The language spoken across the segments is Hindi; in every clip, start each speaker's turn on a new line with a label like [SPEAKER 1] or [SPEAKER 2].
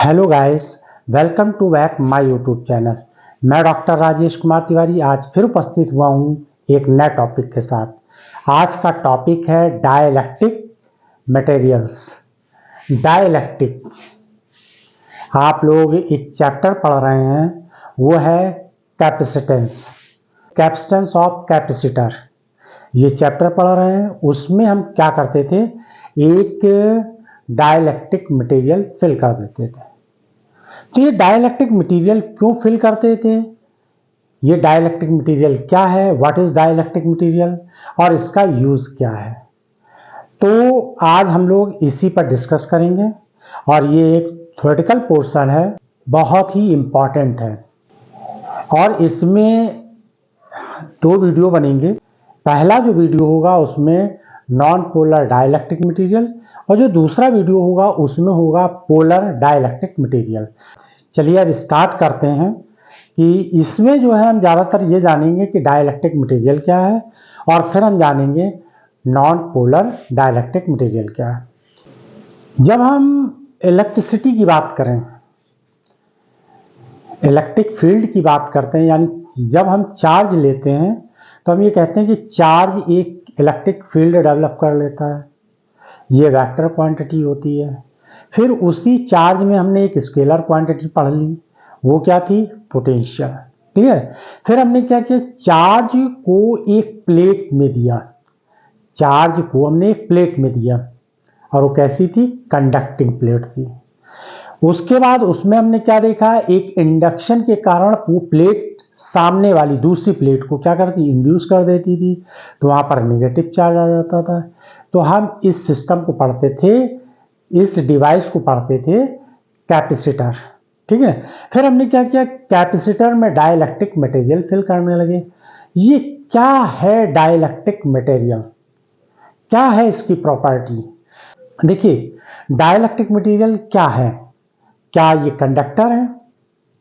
[SPEAKER 1] Hello guys, welcome to back my YouTube channel. मैं डॉक्टर राजेश कुमार तिवारी आज फिर उपस्थित हुआ हूँ एक नए टॉपिक के साथ। आज का टॉपिक है डाइलेक्ट्रिक मटेरियल्स। डाइलेक्ट्रिक, आप लोग एक चैप्टर पढ़ रहे हैं, वो है कैपेसिटेंस, कैपेसिटेंस ऑफ कैपेसिटर। ये चैप्टर पढ़ रहे हैं। उसमें हम क्या करते थे, एक डाइलेक्ट्रिक मटेरियल फिल कर देते थे। तो ये डाइलेक्ट्रिक मटेरियल क्यों फिल करते थे, ये डाइलेक्ट्रिक मटेरियल क्या है, व्हाट इज डाइलेक्ट्रिक मटेरियल, और इसका यूज क्या है। तो आज हम लोग इसी पर डिस्कस करेंगे और ये एक थ्योरेटिकल पोर्शन है, बहुत ही इंपॉर्टेंट है। और इसमें दो वीडियो बनेंगे। पहला जो वीडियो होगा उसमें नॉन पोलर डाइलेक्ट्रिक मटेरियल, और जो दूसरा वीडियो होगा उसमें होगा पोलर डाइलेक्ट्रिक मटेरियल। चलिए अब स्टार्ट करते हैं कि इसमें जो है हम ज़्यादातर ये जानेंगे कि डाइलेक्ट्रिक मटेरियल क्या है, और फिर हम जानेंगे नॉन पोलर डाइलेक्ट्रिक मटेरियल क्या है। जब हम इलेक्ट्रिसिटी की बात करें, इलेक्ट्रिक फील्ड की बात करते हैं, यानी जब हम चार्ज लेते हैं तो हम ये कहते हैं कि चार्ज एक इलेक्ट्रिक फील्ड डेवलप कर लेता है। ये वेक्टर क्वांटिटी होती है। फिर उसी चार्ज में हमने एक स्केलर क्वांटिटी पढ़ ली, वो क्या थी, पोटेंशियल। क्लियर। फिर हमने क्या किया, चार्ज को एक प्लेट में दिया, चार्ज को हमने एक प्लेट में दिया, और वो कैसी थी, कंडक्टिंग प्लेट थी। उसके बाद उसमें हमने क्या देखा, एक इंडक्शन के कारण वो प्लेट सामने वाली दूसरी प्लेट को क्या करती, इंड्यूस कर देती थी, तो वहां पर नेगेटिव चार्ज आ जाता था। तो हम इस सिस्टम को पढ़ते थे, इस डिवाइस को पढ़ते थे कैपेसिटर। ठीक है। फिर हमने क्या किया, कैपेसिटर में डाइलेक्ट्रिक मटेरियल फिल करने लगे। ये क्या है डाइलेक्ट्रिक मटेरियल, क्या है इसकी प्रॉपर्टी। देखिए, डाइलेक्ट्रिक मटेरियल क्या है, क्या ये कंडक्टर है,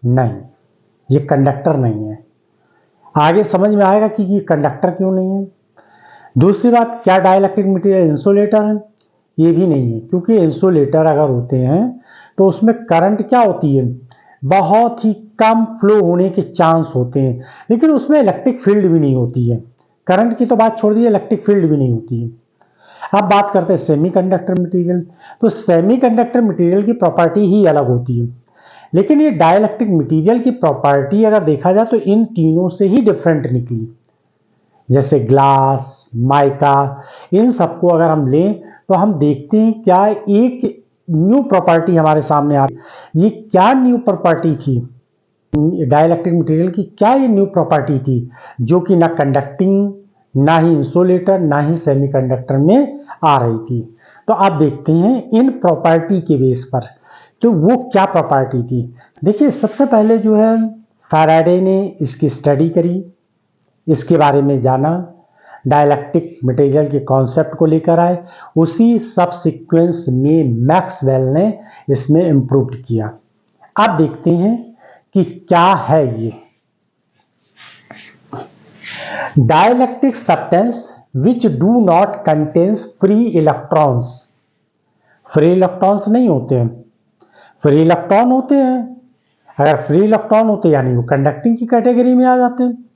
[SPEAKER 1] नहीं, ये कंडक्टर नहीं है। आगे समझ में आएगा कि ये कंडक्टर क्यों नहीं है। दूसरी बात, क्या डाइलेक्ट्रिक मटेरियल इंसुलेटर है, ये भी नहीं है, क्योंकि इंसुलेटर अगर होते हैं तो उसमें करंट क्या होती है, बहुत ही कम फ्लो होने के चांस होते हैं, लेकिन उसमें इलेक्ट्रिक फील्ड भी नहीं होती है। करंट की तो बात छोड़ दी, इलेक्ट्रिक फील्ड भी नहीं होती है। अब बात करते हैं सेमीकंडक्टर मटेरियल। तो सेमीकंडक्टर मटेरियल की प्रॉपर्टी ही अलग होती है, लेकिन ये डाइलेक्ट्रिक मटेरियल की प्रॉपर्टी अगर देखा जाए तो इन तीनों से ही डिफरेंट निकली। जैसे ग्लास, माइका, इन सबको अगर हम लें तो हम देखते हैं क्या एक न्यू प्रॉपर्टी हमारे सामने आ रही। ये क्या न्यू प्रॉपर्टी थी डाइलेक्ट्रिक मटेरियल की, क्या ये न्यू प्रॉपर्टी थी जो कि ना कंडक्टिंग, ना ही इंसुलेटर, ना ही सेमीकंडक्टर में आ रही थी। तो आप देखते हैं इन प्रॉपर्टी के बेस पर, तो वो क्या प्रॉपर्टी थी। देखिए, सबसे पहले जो है फैराडे ने इसकी स्टडी करी, इसके बारे में जाना, डाइलेक्ट्रिक मटेरियल के कॉन्सेप्ट को लेकर आए। उसी सब सीक्वेंस में मैक्सवेल ने इसमें इम्प्रूव किया। अब देखते हैं कि क्या है ये dielectric substance which do not contains free electrons. Free electrons नहीं होते हैं, फ्री इलेक्ट्रॉन होते हैं। अगर फ्री इलेक्ट्रॉन होते यानी वो कंडक्टिंग की कैटेगरी में आ जाते हैं।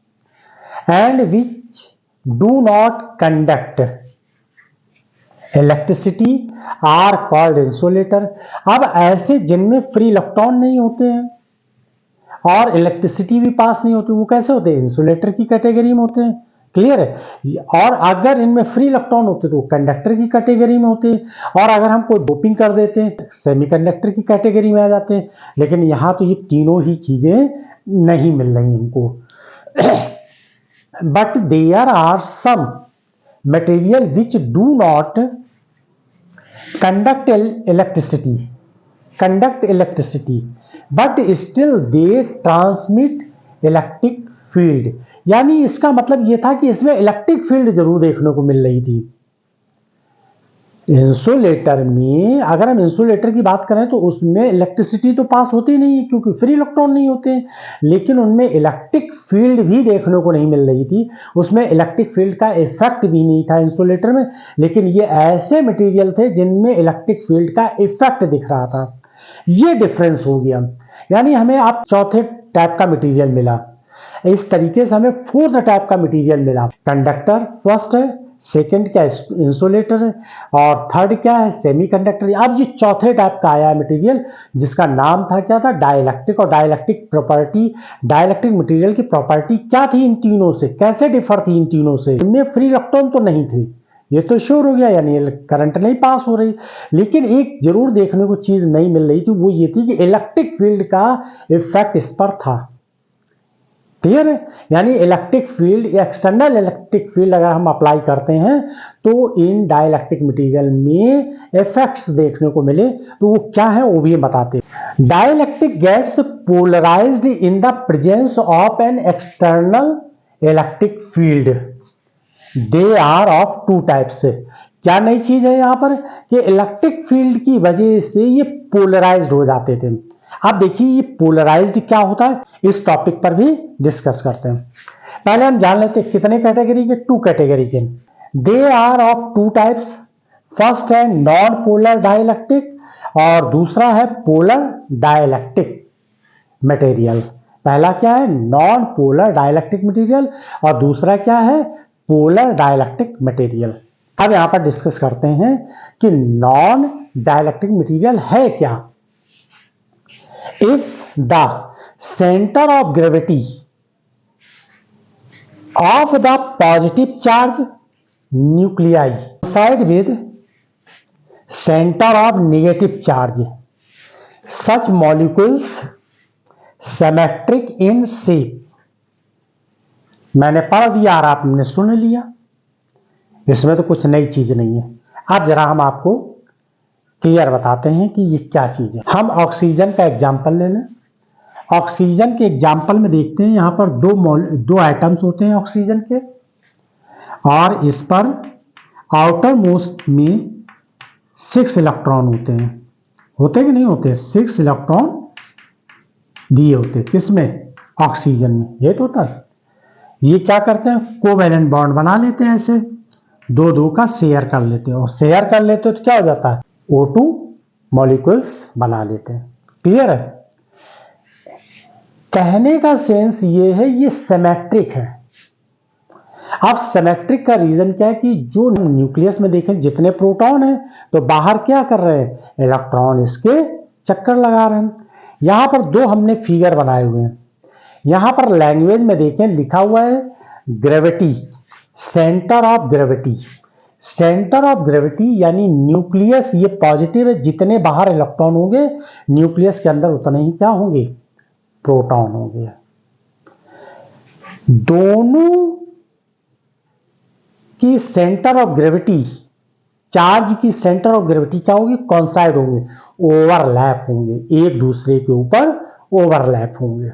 [SPEAKER 1] And which do not conduct electricity are called insulator. अब ऐसे जिनमें फ्री इलेक्ट्रॉन नहीं होते हैं और इलेक्ट्रिसिटी भी पास नहीं होती, वो कैसे होते हैं, इंसुलेटर की कैटेगरी में होते हैं। क्लियर है। और अगर इनमें फ्री इलेक्ट्रॉन होते तो कंडक्टर की कैटेगरी में होते हैं, और अगर हम कोई डोपिंग कर देते हैं सेमीकंडक्टर की कैटेगरी में आ जाते हैं। लेकिन यहां तो ये तीनों ही चीजें नहीं मिल रही हमको। but there are some material which do not conduct electricity but still they transmit electric field। यानी इसका मतलब यह था कि इसमें इलेक्ट्रिक फील्ड जरूर देखने को मिल रही थी। इंसुलेटर में अगर हम इंसुलेटर की बात करें तो उसमें इलेक्ट्रिसिटी तो पास होती नहीं है क्योंकि फ्री इलेक्ट्रॉन नहीं होते, लेकिन उनमें इलेक्ट्रिक फील्ड भी देखने को नहीं मिल रही थी। उसमें इलेक्ट्रिक फील्ड का इफेक्ट भी नहीं था इंसुलेटर में, लेकिन ये ऐसे मटेरियल थे जिनमें इलेक्ट्रिक फील्ड का इफेक्ट दिख रहा था। ये डिफरेंस हो गया, यानी हमें अब चौथे टाइप का मटेरियल मिला। इस तरीके से हमें फोर्थ टाइप का मटेरियल मिला। कंडक्टर फर्स्ट है, सेकंड क्या इंसुलेटर है, और थर्ड क्या है सेमीकंडक्टर। अब ये चौथे टाइप का आया है मटेरियल, जिसका नाम था क्या था डाइलेक्ट्रिक। और डाइलेक्ट्रिक प्रॉपर्टी, डाइलेक्ट्रिक मटेरियल की प्रॉपर्टी क्या थी इन तीनों से, कैसे डिफर थी इन तीनों से। इनमें फ्री इलेक्ट्रॉन तो नहीं थे, ये तो श्योर हो गया, यानी करंट नहीं पास हो रही। लेकिन एक जरूर देखने को चीज नहीं मिल रही थी, वो ये थी कि इलेक्ट्रिक फील्ड का इफेक्ट इस पर था। क्लियर है, यानी electric field, external electric field अगर हम अप्लाई करते हैं तो इन डाइलेक्ट्रिक मटेरियल में इफेक्ट्स देखने को मिले। तो वो क्या है वो भी बताते हैं। Dielectric gets polarised in the presence of an external electric field. They are of two types. क्या नई चीज है यहां पर कि इलेक्ट्रिक फील्ड की वजह से ये पोलराइज्ड हो जाते थे। अब देखिए ये पोलराइज्ड क्या होता है, इस टॉपिक पर भी डिस्कस करते हैं। पहले हम जान लेते हैं कितने कैटेगरी के, टू कैटेगरी के। They are of two types. First है नॉन पोलर डाइलेक्ट्रिक और दूसरा है पोलर डाइलेक्ट्रिक मटेरियल। पहला क्या है नॉन पोलर डाइलेक्ट्रिक मटेरियल और दूसरा क्या है पोलर डाइलेक्ट्रिक मटेरियल। अब यहां पर डिस्कस करते हैं कि नॉन डाइलेक्ट्रिक मटेरियल है क्या। If the center of gravity of the positive charge nuclei coincide with center of negative charge, such molecules symmetric in shape। मैंने पढ़ दिया और आपने सुन लिया, इसमें तो कुछ नई चीज नहीं है। अब जरा हम आपको क्लियर बताते हैं कि ये क्या चीज है। हम ऑक्सीजन का एग्जाम्पल ले लें। ऑक्सीजन के एग्जाम्पल में देखते हैं, यहां पर दो एटम्स होते हैं ऑक्सीजन के, और इस पर आउटर मोस्ट में 6 इलेक्ट्रॉन होते कि नहीं होते, 6 इलेक्ट्रॉन दिए होते किसमें, ऑक्सीजन में। ये तो होता है, ये क्या करते हैं कोवैलेंट बॉन्ड बना लेते हैं, ऐसे दो का शेयर कर लेते हैं, और शेयर कर लेते हैं तो क्या हो जाता है O2 मॉलिक्यूल्स बना लेते हैं। क्लियर है, कहने का सेंस ये है ये सिमेट्रिक है। अब सिमेट्रिक का रीजन क्या है कि जो न्यूक्लियस में देखें जितने प्रोटॉन हैं तो बाहर क्या कर रहे हैं इलेक्ट्रॉन इसके चक्कर लगा रहे हैं। यहां पर दो हमने फिगर बनाए हुए हैं। यहां पर लैंग्वेज में देखें लिखा हुआ है gravity, centre of gravity. Centre of gravity यानी न्यूक्लियस ये पॉजिटिव है, जितने बाहर इलेक्ट्रॉन होंगे न्यूक्लियस के अंदर उतने ही क्या होंगे प्रोटॉन होंगे। दोनों की सेंटर ऑफ ग्रेविटी, चार्ज की सेंटर ऑफ ग्रेविटी क्या होगी कॉन्साइड होंगे, ओवरलैप होंगे, एक दूसरे के ऊपर ओवरलैप होंगे।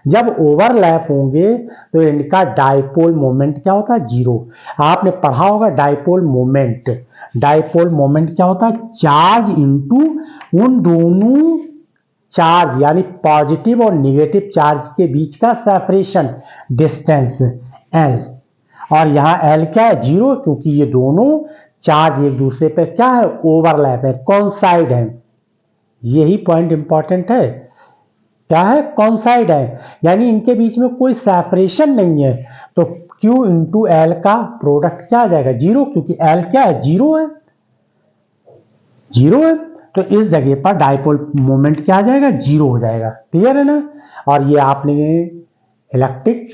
[SPEAKER 1] जब ओवरलैप होंगे तो इनका डाइपोल मोमेंट क्या होता है जीरो। आपने पढ़ा होगा डाइपोल मोमेंट। डाइपोल मोमेंट क्या होता है चार्ज इनटू उन दोनों चार्ज यानी पॉजिटिव और निगेटिव चार्ज के बीच का सेपरेशन डिस्टेंस L। और यहां L क्या है जीरो, क्योंकि ये दोनों चार्ज एक दूसरे पे क्या है ओवरलैप है, कॉन्साइड है। यही पॉइंट इंपॉर्टेंट है, क्या है कॉन्साइड है, यानी इनके बीच में कोई सेपरेशन नहीं है। तो Q इंटू एल का प्रोडक्ट क्या आ जाएगा जीरो, क्योंकि L क्या है जीरो है, जीरो है। तो इस जगह पर डाइपोल मोमेंट क्या आ जाएगा जीरो हो जाएगा। क्लियर है ना। और ये आपने इलेक्ट्रिक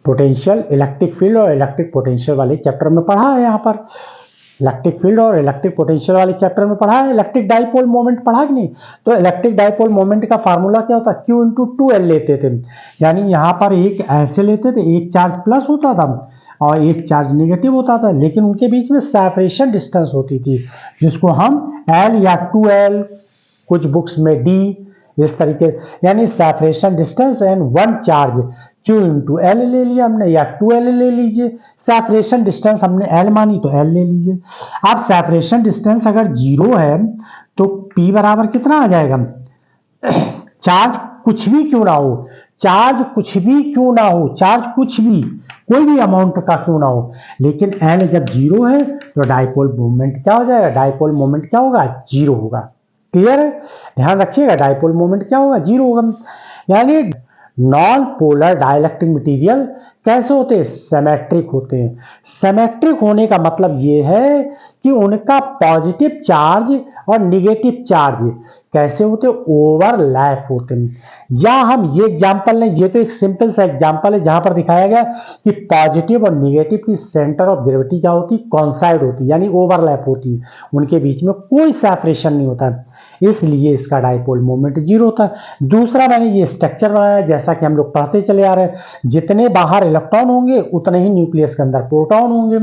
[SPEAKER 1] पोटेंशियल, इलेक्ट्रिक फील्ड और इलेक्ट्रिक पोटेंशियल वाले चैप्टर में पढ़ा है। यहाँ पर इलेक्ट्रिक फील्ड और इलेक्ट्रिक पोटेंशियल वाले चैप्टर में पढ़ा है। इलेक्ट्रिक डाइपोल मोमेंट पढ़ा कि नहीं। तो इलेक्ट्रिक डाइपोल मोमेंट का फार्मूला क्या होता है Q इंटू 2L लेते थे, यानी यहाँ पर एक ऐसे लेते थे, एक चार्ज प्लस होता था और एक चार्ज नेगेटिव होता था, लेकिन उनके बीच में सेपरेशन डिस्टेंस होती थी जिसको हम L या 2L, कुछ बुक्स में D इस तरीके, यानी separation distance and one charge Q into L ले लिया हमने या 2L ले लीजिए। सेपरेशन डिस्टेंस हमने L मानी तो L ले लीजिए। अब सेपरेशन डिस्टेंस अगर जीरो है तो P बराबर कितना आ जाएगा, चार्ज कुछ भी क्यों ना हो, चार्ज कुछ भी क्यों ना हो, चार्ज कुछ भी कोई भी अमाउंट का क्यों ना हो, लेकिन L जब जीरो है तो डाइपोल मोमेंट क्या हो जाएगा, डाइपोल मोमेंट क्या होगा जीरो होगा। क्लियर है? ध्यान रखिएगा, डायपोल मोमेंट क्या होगा, जीरो होगा। यानी नॉन पोलर डाइलेक्ट्रिक मटेरियल कैसे होते हैं, सिमेट्रिक होते हैं। सिमेट्रिक होने का मतलब ये है कि उनका पॉजिटिव चार्ज और निगेटिव चार्ज कैसे होते हैं, ओवरलैप होते हैं। या हम ये एग्जांपल लें, ये तो एक सिंपल सा एग्जांपल है जहां पर दिखाया गया कि पॉजिटिव और निगेटिव की सेंटर ऑफ ग्रेविटी क्या होती, कॉन्साइड होती, यानी ओवरलैप होती, उनके बीच में कोई सेपरेशन नहीं होता, इसलिए इसका डायपोल मोमेंट जीरो होता है। दूसरा मैंने ये स्ट्रक्चर बनाया, जैसा कि हम लोग पढ़ते चले आ रहे हैं, जितने बाहर इलेक्ट्रॉन होंगे उतने ही न्यूक्लियस के अंदर प्रोटॉन होंगे।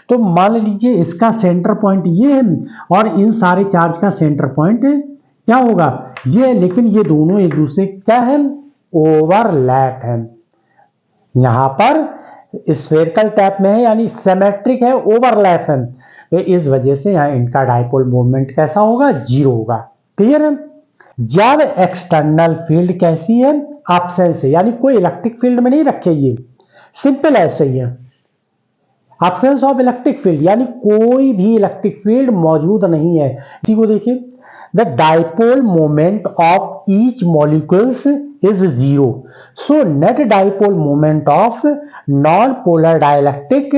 [SPEAKER 1] तो मान लीजिए इसका सेंटर पॉइंट ये है और इन सारे चार्ज का सेंटर पॉइंट क्या होगा, ये, लेकिन ये दोनों एक दूसरे क्या है, ओवरलैप है। यहां पर स्फेरिकल टाइप में है, यानी सिमेट्रिक है, ओवरलैप है, तो इस वजह से यहां इनका डायपोल मोमेंट कैसा होगा, जीरो होगा। क्लियर है? जब एक्सटर्नल फील्ड कैसी है, एब्सेंस है, यानी कोई इलेक्ट्रिक फील्ड में नहीं रखे, ये सिंपल ऐसे ही है, एब्सेंस ऑफ इलेक्ट्रिक फील्ड, यानी कोई भी इलेक्ट्रिक फील्ड मौजूद नहीं है। इसी को देखिए, the dipole moment of each molecules is zero, so net dipole moment of non polar dielectric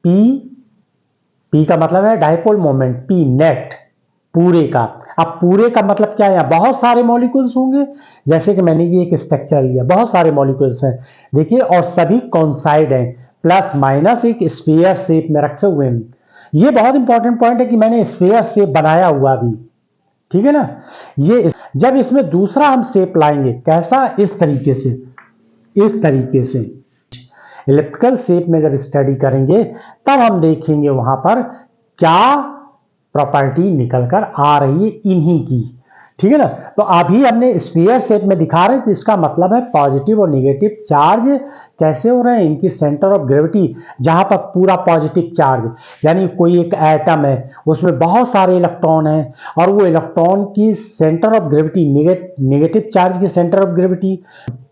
[SPEAKER 1] P का मतलब है डायपोल मोमेंट, पी नेट पूरे का। अब पूरे का मतलब क्या है, बहुत सारे मॉलिक्यूल्स होंगे, जैसे कि मैंने ये एक स्ट्रक्चर लिया, बहुत सारे मॉलिक्यूल्स हैं देखिए, और सभी कॉन्साइड हैं, प्लस माइनस एक स्फीयर शेप में रखे हुए हैं। ये बहुत इंपॉर्टेंट पॉइंट है कि मैंने स्फीयर शेप बनाया हुआ भी, ठीक है ना। ये जब इसमें दूसरा हम शेप लाएंगे, कैसा, इस तरीके से, इस तरीके से इलिप्टिकल शेप में जब स्टडी करेंगे तब हम देखेंगे वहां पर क्या प्रॉपर्टी निकलकर आ रही है इन्हीं की, ठीक है ना। तो अभी हमने स्फीयर शेप में दिखा रहे थे, इसका मतलब है पॉजिटिव और नेगेटिव चार्ज कैसे हो रहे हैं, इनकी सेंटर ऑफ ग्रेविटी, जहां पर पूरा पॉजिटिव चार्ज, यानी कोई एक एटम है उसमें बहुत सारे इलेक्ट्रॉन हैं, और वो इलेक्ट्रॉन की centre of gravity, negative charge की सेंटर ऑफ ग्रेविटी,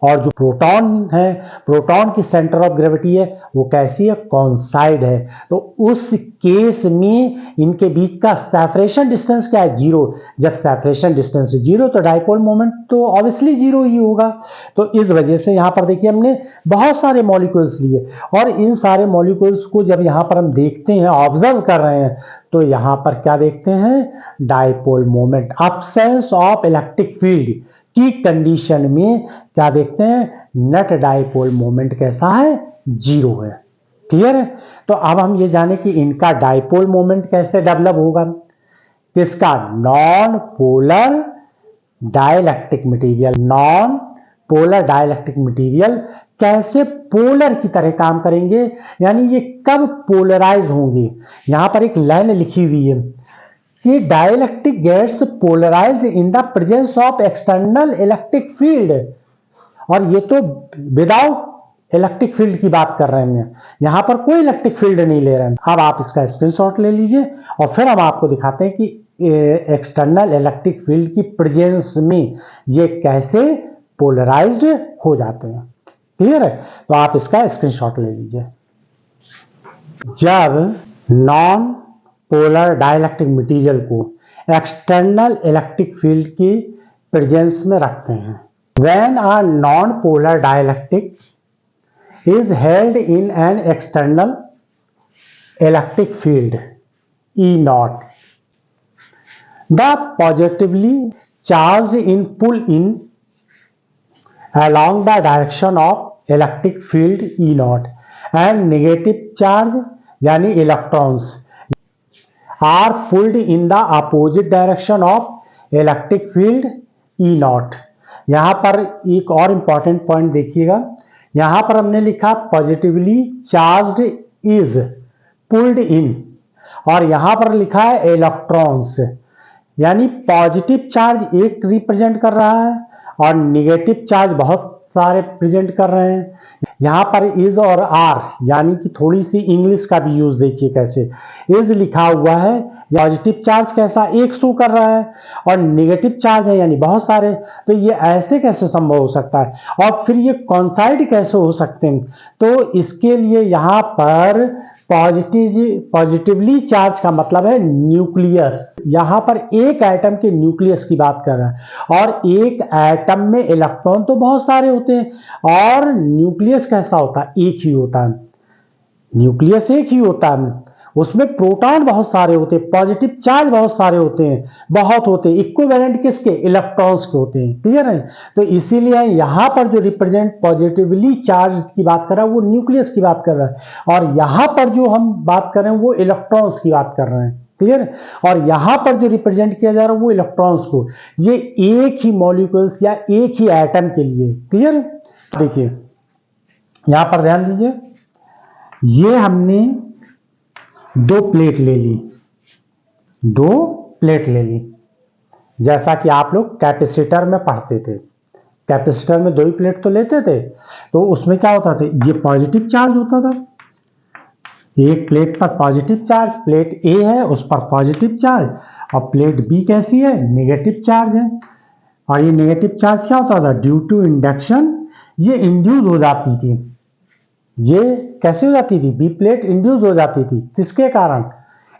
[SPEAKER 1] और जो प्रोटॉन है, प्रोटॉन की सेंटर ऑफ ग्रेविटी है, वो कैसी है, कॉन्साइड है। तो उस केस में इनके बीच का सेपरेशन डिस्टेंस क्या है, जीरो। जब सेपरेशन डिस्टेंस जीरो तो डायपोल मोमेंट तो ऑब्वियसली जीरो ही होगा। तो इस वजह से यहां पर देखिए हमने बहुत सारे मॉलिक्यूल्स लिए, और इन सारे मॉलिक्यूल्स को जब यहां पर हम देखते हैं, ऑब्जर्व कर रहे हैं, तो यहां पर क्या देखते हैं, dipole moment, absence of electric field की कंडीशन में क्या देखते हैं, नेट डायपोल मोमेंट कैसा है, जीरो है। क्लियर है? तो अब हम ये जाने कि इनका डायपोल मोमेंट कैसे डेवलप होगा, किसका, non polar dielectric material, non polar dielectric material कैसे पोलर की तरह काम करेंगे, यानी ये कब पोलराइज होंगे। यहां पर एक लाइन लिखी हुई है कि dielectric gets polarised in the presence of external electric field, और ये तो विदाउट इलेक्ट्रिक फील्ड की बात कर रहे हैं, यहां पर कोई इलेक्ट्रिक फील्ड नहीं ले रहे हैं। अब आप इसका स्क्रीनशॉट ले लीजिए और फिर हम आपको दिखाते हैं कि एक्सटर्नल इलेक्ट्रिक फील्ड की प्रेजेंस में ये कैसे पोलराइज्ड हो जाते हैं। क्लियर है? तो आप इसका स्क्रीनशॉट ले लीजिए। जब नॉन पोलर डाइलेक्ट्रिक मटेरियल को एक्सटर्नल इलेक्ट्रिक फील्ड की प्रेजेंस में रखते हैं, when a non polar dielectric is held in an external electric field E naught, the positively charged in pull in along the direction of electric field E naught and negative charge यानी electrons are pulled in the opposite direction of electric field E naught। यहां पर एक और इंपॉर्टेंट पॉइंट देखिएगा, यहां पर हमने लिखा पॉजिटिवली चार्ज्ड इज पुल्ड इन, और यहां पर लिखा है इलेक्ट्रॉन्स, यानी पॉजिटिव चार्ज एक रिप्रेजेंट कर रहा है और नेगेटिव चार्ज बहुत सारे प्रेजेंट कर रहे हैं। यहां पर इज और आर, यानी कि थोड़ी सी इंग्लिश का भी यूज देखिए कैसे, इज लिखा हुआ है, पॉजिटिव चार्ज कैसा एक शो कर रहा है और नेगेटिव चार्ज है यानी बहुत सारे, तो ये ऐसे कैसे संभव हो सकता है, और फिर ये कॉन्साइड कैसे हो सकते हैं। तो इसके लिए यहां पर पॉजिटिवली चार्ज का मतलब है न्यूक्लियस। यहां पर एक एटम के न्यूक्लियस की बात कर रहा है, और एक एटम में इलेक्ट्रॉन तो बहुत सारे होते हैं, और न्यूक्लियस कैसा होता है, एक ही होता है। न्यूक्लियस एक ही होता है, उसमें प्रोटॉन बहुत सारे होते हैं, पॉजिटिव चार्ज बहुत सारे होते हैं, बहुत होते हैं। इक्विवेलेंट किसके, इलेक्ट्रॉन्स के होते हैं। क्लियर है। तो इसीलिए यहां पर जो रिप्रेजेंट पॉजिटिवली चार्ज की बात कर रहा है वो न्यूक्लियस की बात कर रहा है, और यहां पर जो हम बात कर रहे हैं वो इलेक्ट्रॉन्स की बात कर रहे हैं। क्लियर। और यहां पर जो रिप्रेजेंट किया जा रहा है वो इलेक्ट्रॉन्स को, ये एक ही मॉलिक्यूल्स या एक ही एटम के लिए। क्लियर। देखिए यहां पर ध्यान दीजिए, ये हमने दो प्लेट ले ली, दो प्लेट ले ली, जैसा कि आप लोग कैपेसिटर में पढ़ते थे। कैपेसिटर में दो ही प्लेट तो लेते थे, तो उसमें क्या होता था, ये पॉजिटिव चार्ज होता था, एक प्लेट पर पॉजिटिव चार्ज, प्लेट ए है उस पर पॉजिटिव चार्ज, और प्लेट बी कैसी है, नेगेटिव चार्ज है। और ये नेगेटिव चार्ज क्या होता था, ड्यू टू इंडक्शन ये इंड्यूस हो जाती थी। ये कैसे हो जाती थी, बी प्लेट इंड्यूस हो जाती थी, किसके कारण,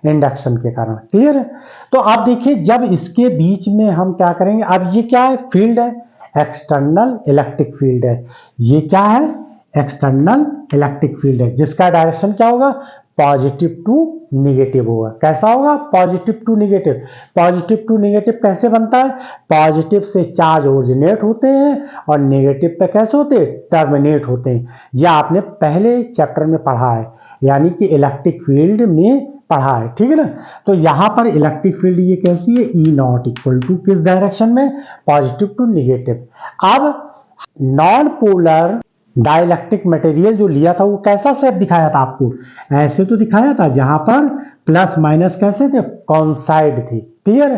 [SPEAKER 1] इंडक्शन के कारण। क्लियर है। तो आप देखिए जब इसके बीच में हम क्या करेंगे, अब ये क्या है, फील्ड है, एक्सटर्नल इलेक्ट्रिक फील्ड है। ये क्या है, एक्सटर्नल इलेक्ट्रिक फील्ड है, जिसका डायरेक्शन क्या होगा, पॉजिटिव टू निगेटिव होगा। कैसा होगा, positive to negative. Positive to negative कैसे बनता है, पॉजिटिव से चार्ज ओरिजिनेट होते हैं और नेगेटिव पे कैसे होते हैं, टर्मिनेट होते हैं। यह आपने पहले चैप्टर में पढ़ा है, यानी कि इलेक्ट्रिक फील्ड में पढ़ा है। ठीक है ना। तो यहां पर इलेक्ट्रिक फील्ड ये कैसी है, ई नॉट इक्वल टू किस डायरेक्शन में, पॉजिटिव टू निगेटिव। अब नॉन पोलर डाइलेक्ट्रिक मटेरियल जो लिया था वो कैसा शेप दिखाया था आपको, ऐसे तो दिखाया था, जहां पर प्लस माइनस कैसे थे, कॉन्साइड थे। क्लियर।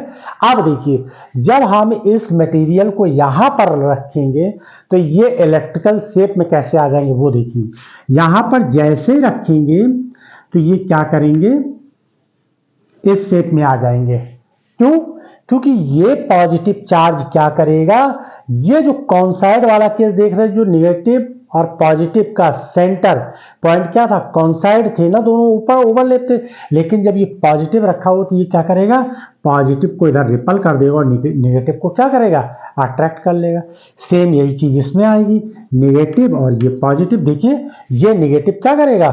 [SPEAKER 1] अब देखिए जब हम इस मटेरियल को यहां पर रखेंगे तो ये इलेक्ट्रिकल शेप में कैसे आ जाएंगे वो देखिए। यहां पर जैसे रखेंगे तो ये क्या करेंगे, इस शेप में आ जाएंगे। क्यों, क्योंकि ये पॉजिटिव चार्ज क्या करेगा, ये जो कॉन्साइड वाला केस देख रहे हैं, जो नेगेटिव और पॉजिटिव का सेंटर पॉइंट क्या था, कॉन्साइड थे ना, दोनों ऊपर ओवरलैप थे। लेकिन जब ये पॉजिटिव रखा हो तो ये क्या करेगा, पॉजिटिव को इधर रिपल कर देगा और नेगेटिव को क्या करेगा, अट्रैक्ट कर लेगा। सेम यही चीज इसमें आएगी, नेगेटिव और ये पॉजिटिव। देखिए ये नेगेटिव क्या करेगा,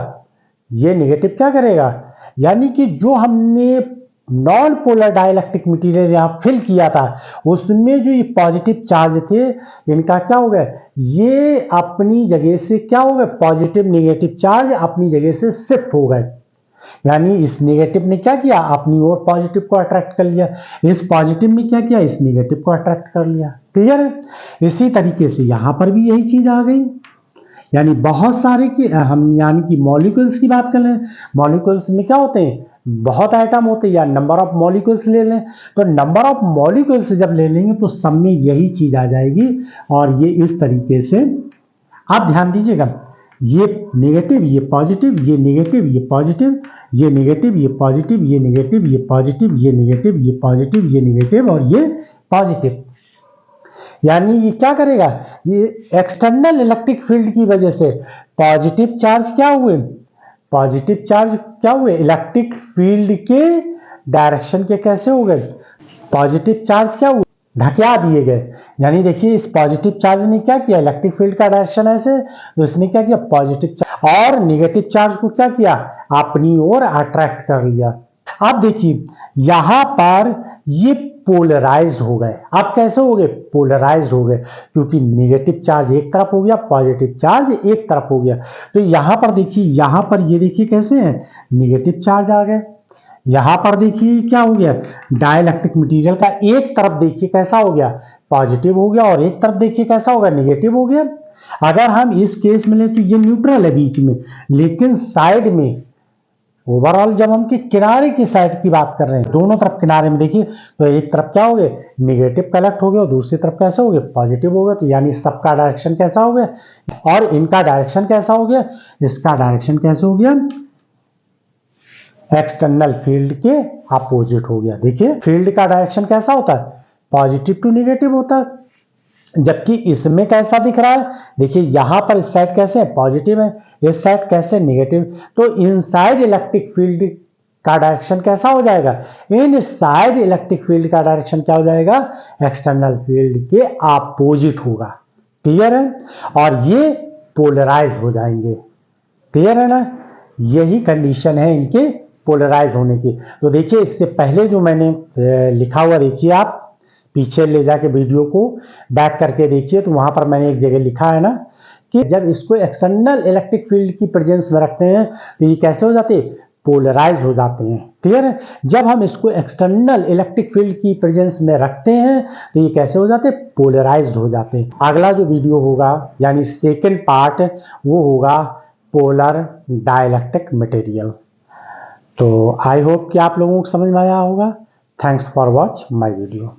[SPEAKER 1] ये नेगेटिव क्या करेगा, यानी कि जो हमने नॉन पोलर डाइलेक्ट्रिक मटेरियल यहां फिल किया था उसमें जो ये पॉजिटिव चार्ज थे इनका क्या हो गया, ये अपनी जगह से क्या हो गए, पॉजिटिव नेगेटिव चार्ज अपनी जगह से शिफ्ट हो गए। यानी इस नेगेटिव ने क्या किया, अपनी ओर पॉजिटिव को अट्रैक्ट कर लिया, इस पॉजिटिव ने क्या किया, इस नेगेटिव को अट्रैक्ट कर लिया। क्लियर है। इसी तरीके से यहां पर भी यही चीज आ गई। यानी बहुत सारे की हम यानी कि मॉलिक्यूल्स की बात कर लें, मॉलिक्यूल्स में क्या होते हैं, बहुत आइटम होते हैं, या नंबर ऑफ मॉलिक्यूल्स ले लें, तो नंबर ऑफ मॉलिक्यूल्स जब ले लेंगे तो सब में यही चीज आ जाएगी। और ये इस तरीके से आप ध्यान दीजिएगा, ये नेगेटिव ये पॉजिटिव, ये नेगेटिव ये पॉजिटिव, ये नेगेटिव ये पॉजिटिव, ये नेगेटिव ये पॉजिटिव, ये नेगेटिव ये पॉजिटिव, ये नेगेटिव और ये पॉजिटिव। यानी ये क्या करेगा, ये एक्सटर्नल इलेक्ट्रिक फील्ड की वजह से पॉजिटिव चार्ज क्या हुए, पॉजिटिव चार्ज क्या हुए, इलेक्ट्रिक फील्ड के डायरेक्शन के कैसे हो गए, पॉजिटिव चार्ज क्या हुए, धकेला दिए गए। यानी देखिए इस पॉजिटिव चार्ज ने क्या किया, इलेक्ट्रिक फील्ड का डायरेक्शन ऐसे, तो इसने क्या किया, पॉजिटिव चार्ज और नेगेटिव चार्ज को क्या किया, अपनी ओर अट्रैक्ट कर लिया। अब देखिए यहां पर ये पोलराइज्ड हो गए। अब कैसे हो गए, पोलराइज्ड हो गए, क्योंकि नेगेटिव चार्ज एक तरफ हो गया, पॉजिटिव चार्ज एक तरफ हो गया। तो यहां पर देखिए, यहां पर ये देखिए कैसे है, नेगेटिव चार्ज आ गए। यहां पर देखिए क्या हो गया, डाइलेक्ट्रिक मटेरियल का एक तरफ देखिए कैसा हो गया, पॉजिटिव हो गया, और एक तरफ देखिए कैसा होगा, नेगेटिव हो गया। अगर हम इस केस में लें तो ये न्यूट्रल है बीच में, लेकिन साइड में ओवरऑल जब हम कि किनारे की साइड की बात कर रहे हैं, दोनों तरफ किनारे में देखिए तो एक तरफ क्या हो गए, नेगेटिव कलेक्ट हो गया और दूसरी तरफ कैसे हो गया, पॉजिटिव हो गया। तो यानी सबका डायरेक्शन कैसा हो गया, और इनका डायरेक्शन कैसा हो गया, इसका डायरेक्शन कैसे हो गया, एक्सटर्नल फील्ड के अपोजिट हो गया। देखिए फील्ड का डायरेक्शन कैसा होता है, पॉजिटिव टू नेगेटिव होता है। जबकि इसमें कैसा दिख रहा है, देखिए यहां पर इस साइड कैसे है, पॉजिटिव है, इस साइड कैसे नेगेटिव। तो इनसाइड इलेक्ट्रिक फील्ड का डायरेक्शन कैसा हो जाएगा, इनसाइड इलेक्ट्रिक फील्ड का डायरेक्शन क्या हो जाएगा, एक्सटर्नल फील्ड के अपोजिट होगा। क्लियर है, और ये पोलराइज हो जाएंगे। क्लियर है ना, यही कंडीशन है इनके पोलराइज होने की। तो देखिए इससे पहले जो मैंने लिखा हुआ, देखिए आप पीछे ले जाके वीडियो को बैक करके देखिए, तो वहां पर मैंने एक जगह लिखा है ना कि जब इसको एक्सटर्नल इलेक्ट्रिक फील्ड की प्रेजेंस में रखते हैं तो ये कैसे हो जाते हैं, पोलराइज हो जाते हैं। क्लियर है, जब हम इसको एक्सटर्नल इलेक्ट्रिक फील्ड की प्रेजेंस में रखते हैं तो ये कैसे हो जाते हैं, पोलराइज हो जाते हैं। अगला जो वीडियो होगा यानी सेकेंड पार्ट, वो होगा पोलर डाइलेक्ट्रिक मटेरियल। तो आई होप कि आप लोगों को समझ में आया होगा। Thanks for watch my video.